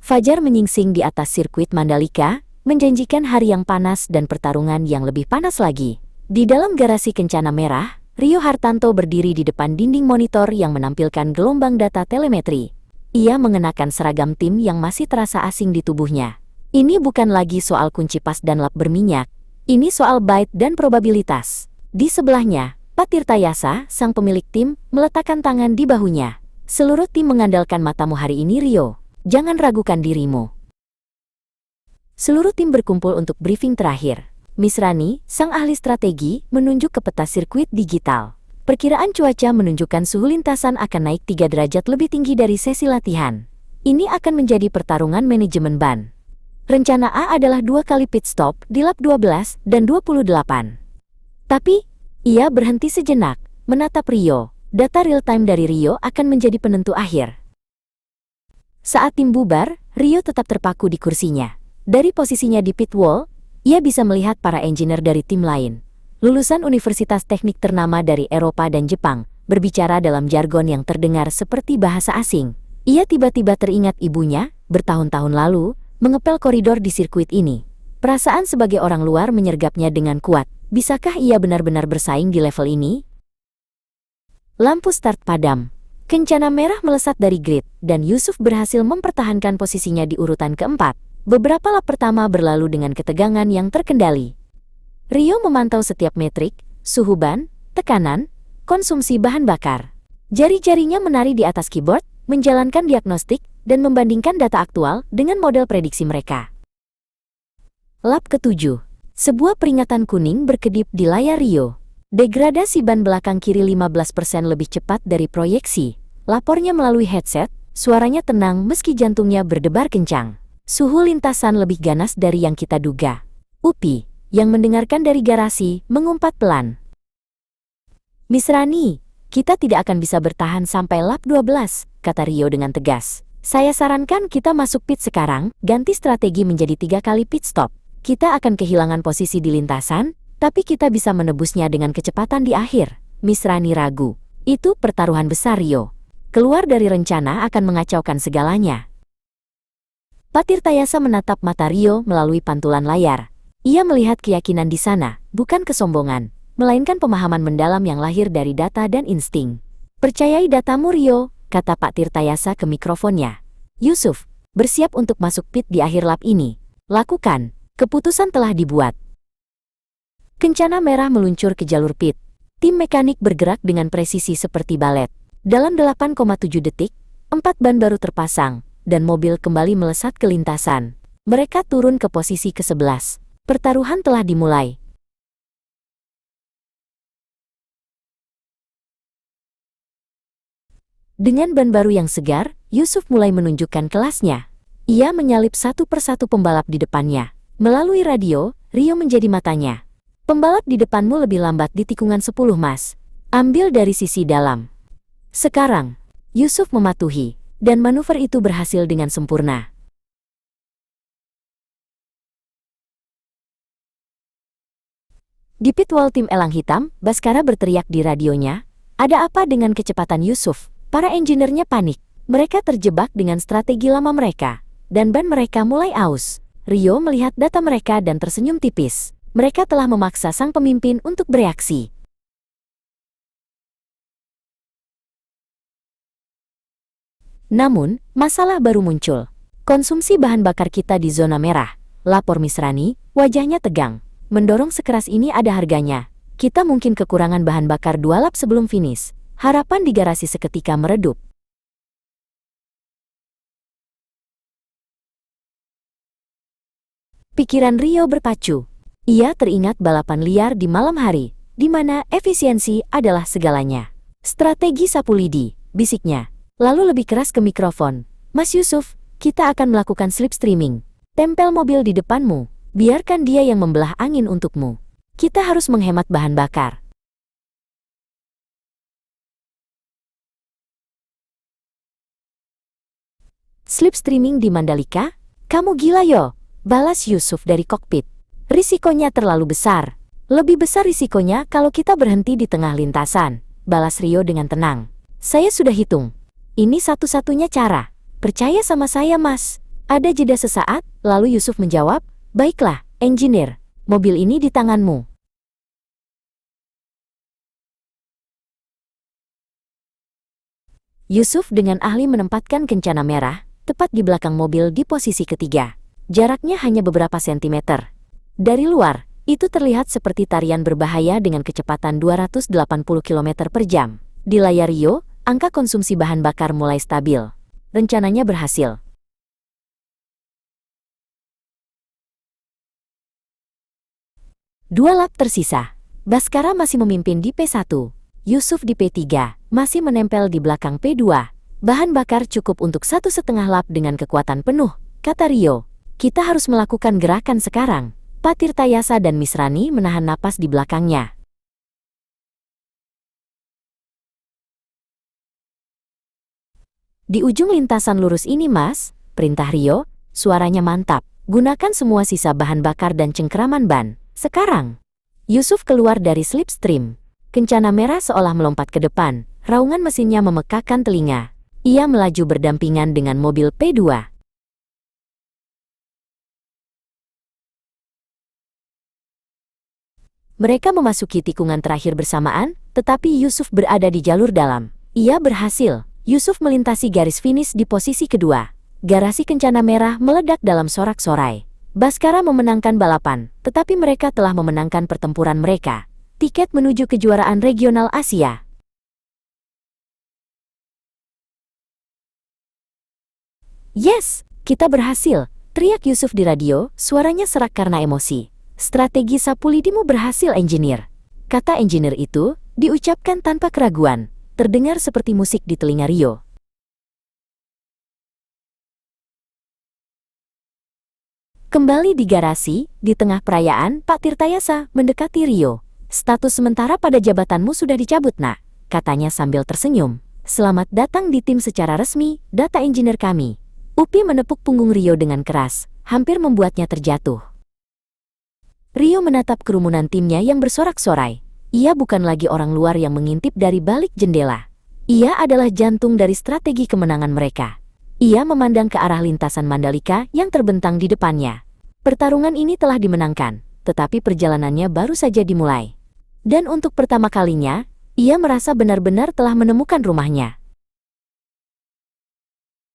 Fajar menyingsing di atas sirkuit Mandalika, menjanjikan hari yang panas dan pertarungan yang lebih panas lagi. Di dalam garasi Kencana Merah, Rio Hartanto berdiri di depan dinding monitor yang menampilkan gelombang data telemetri. Ia mengenakan seragam tim yang masih terasa asing di tubuhnya. Ini bukan lagi soal kunci pas dan lap berminyak. Ini soal byte dan probabilitas. Di sebelahnya, Pak Tirtayasa, sang pemilik tim, meletakkan tangan di bahunya. Seluruh tim mengandalkan matamu hari ini, Rio. Jangan ragukan dirimu. Seluruh tim berkumpul untuk briefing terakhir. Miss Rani, sang ahli strategi, menunjuk ke peta sirkuit digital. Perkiraan cuaca menunjukkan suhu lintasan akan naik 3 derajat lebih tinggi dari sesi latihan. Ini akan menjadi pertarungan manajemen ban. Rencana A adalah 2 kali pit stop di lap 12 dan 28. Tapi, ia berhenti sejenak, menatap Rio. Data real-time dari Rio akan menjadi penentu akhir. Saat tim bubar, Rio tetap terpaku di kursinya. Dari posisinya di pit wall, ia bisa melihat para engineer dari tim lain. Lulusan universitas teknik ternama dari Eropa dan Jepang, berbicara dalam jargon yang terdengar seperti bahasa asing. Ia tiba-tiba teringat ibunya, bertahun-tahun lalu, mengepel koridor di sirkuit ini. Perasaan sebagai orang luar menyergapnya dengan kuat. Bisakah ia benar-benar bersaing di level ini? Lampu start padam. Kencana Merah melesat dari grid, dan Yusuf berhasil mempertahankan posisinya di urutan keempat. Beberapa lap pertama berlalu dengan ketegangan yang terkendali. Rio memantau setiap metrik, suhu ban, tekanan, konsumsi bahan bakar. Jari-jarinya menari di atas keyboard, menjalankan diagnostik, dan membandingkan data aktual dengan model prediksi mereka. Lap ke-7. Sebuah peringatan kuning berkedip di layar Rio. Degradasi ban belakang kiri 15% lebih cepat dari proyeksi. Lapornya melalui headset, suaranya tenang meski jantungnya berdebar kencang. Suhu lintasan lebih ganas dari yang kita duga. Upi, yang mendengarkan dari garasi, mengumpat pelan. Miss Rani, kita tidak akan bisa bertahan sampai lap 12, kata Rio dengan tegas. Saya sarankan kita masuk pit sekarang, ganti strategi menjadi 3 kali pit stop. Kita akan kehilangan posisi di lintasan, tapi kita bisa menebusnya dengan kecepatan di akhir. Miss Rani ragu. Itu pertaruhan besar, Rio. Keluar dari rencana akan mengacaukan segalanya. Pak Tirtayasa menatap mata Rio melalui pantulan layar. Ia melihat keyakinan di sana, bukan kesombongan, melainkan pemahaman mendalam yang lahir dari data dan insting. Percayai datamu, Rio, kata Pak Tirtayasa ke mikrofonnya. Yusuf, bersiap untuk masuk pit di akhir lap ini. Lakukan, keputusan telah dibuat. Kencana Merah meluncur ke jalur pit. Tim mekanik bergerak dengan presisi seperti balet. Dalam 8,7 detik, 4 ban baru terpasang, dan mobil kembali melesat ke lintasan. Mereka turun ke posisi ke-11. Pertaruhan telah dimulai. Dengan ban baru yang segar, Yusuf mulai menunjukkan kelasnya. Ia menyalip satu persatu pembalap di depannya. Melalui radio, Rio menjadi matanya. Pembalap di depanmu lebih lambat di tikungan 10, Mas. Ambil dari sisi dalam. Sekarang, Yusuf mematuhi, dan manuver itu berhasil dengan sempurna. Di pit wall tim Elang Hitam, Baskara berteriak di radionya, "Ada apa dengan kecepatan Yusuf?" Para engineer-nya panik. Mereka terjebak dengan strategi lama mereka, dan ban mereka mulai aus. Rio melihat data mereka dan tersenyum tipis. Mereka telah memaksa sang pemimpin untuk bereaksi. Namun, masalah baru muncul. Konsumsi bahan bakar kita di zona merah. Lapor Miss Rani, wajahnya tegang. Mendorong sekeras ini ada harganya. Kita mungkin kekurangan bahan bakar 2 lap sebelum finish. Harapan di garasi seketika meredup. Pikiran Rio berpacu. Ia teringat balapan liar di malam hari, di mana efisiensi adalah segalanya. Strategi sapu lidi, bisiknya. Lalu lebih keras ke mikrofon. Mas Yusuf, kita akan melakukan slipstreaming. Tempel mobil di depanmu. Biarkan dia yang membelah angin untukmu. Kita harus menghemat bahan bakar. Slipstreaming di Mandalika? Kamu gila yo, balas Yusuf dari kokpit. Risikonya terlalu besar. Lebih besar risikonya kalau kita berhenti di tengah lintasan, balas Rio dengan tenang. Saya sudah hitung. Ini satu-satunya cara. Percaya sama saya, Mas. Ada jeda sesaat, lalu Yusuf menjawab, "Baiklah, engineer, mobil ini di tanganmu." Yusuf dengan ahli menempatkan kencana merah, tepat di belakang mobil di posisi ketiga. Jaraknya hanya beberapa sentimeter. Dari luar, itu terlihat seperti tarian berbahaya dengan kecepatan 280 km per jam. Di layar Rio, angka konsumsi bahan bakar mulai stabil. Rencananya berhasil. Dua lap tersisa. Baskara masih memimpin di P1. Yusuf di P3, masih menempel di belakang P2. Bahan bakar cukup untuk 1,5 lap dengan kekuatan penuh, kata Rio. Kita harus melakukan gerakan sekarang. Pak Tirtayasa dan Misrani menahan napas di belakangnya. Di ujung lintasan lurus ini, Mas, perintah Rio, suaranya mantap. Gunakan semua sisa bahan bakar dan cengkeraman ban. Sekarang. Yusuf keluar dari slipstream. Kencana merah seolah melompat ke depan, raungan mesinnya memekakkan telinga. Ia melaju berdampingan dengan mobil P2. Mereka memasuki tikungan terakhir bersamaan, tetapi Yusuf berada di jalur dalam. Ia berhasil. Yusuf melintasi garis finish di posisi kedua. Garasi kencana merah meledak dalam sorak-sorai. Baskara memenangkan balapan, tetapi mereka telah memenangkan pertempuran mereka. Tiket menuju kejuaraan regional Asia. Yes, kita berhasil, teriak Yusuf di radio, suaranya serak karena emosi. Strategi Sapulidimu berhasil, engineer. Kata engineer itu diucapkan tanpa keraguan, terdengar seperti musik di telinga Rio. Kembali di garasi, di tengah perayaan, Pak Tirtayasa mendekati Rio. "Status sementara pada jabatanmu sudah dicabut, Nak," katanya sambil tersenyum. "Selamat datang di tim secara resmi, data engineer kami." Upi menepuk punggung Rio dengan keras, hampir membuatnya terjatuh. Rio menatap kerumunan timnya yang bersorak-sorai. Ia bukan lagi orang luar yang mengintip dari balik jendela. Ia adalah jantung dari strategi kemenangan mereka. Ia memandang ke arah lintasan Mandalika yang terbentang di depannya. Pertarungan ini telah dimenangkan, tetapi perjalanannya baru saja dimulai. Dan untuk pertama kalinya, ia merasa benar-benar telah menemukan rumahnya.